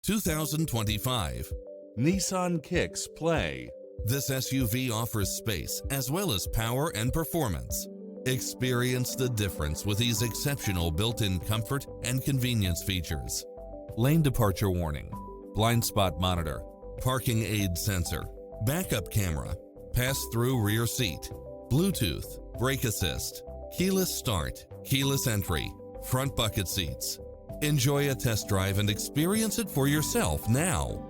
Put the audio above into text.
2025 Nissan Kicks Play. This SUV offers space as well as power and performance. Experience the difference with these exceptional built-in comfort and convenience features. Lane departure warning, blind spot monitor, parking aid sensor, backup camera, pass-through rear seat, Bluetooth, brake assist, keyless start, keyless entry, front bucket seats. Enjoy a test drive and experience it for yourself now.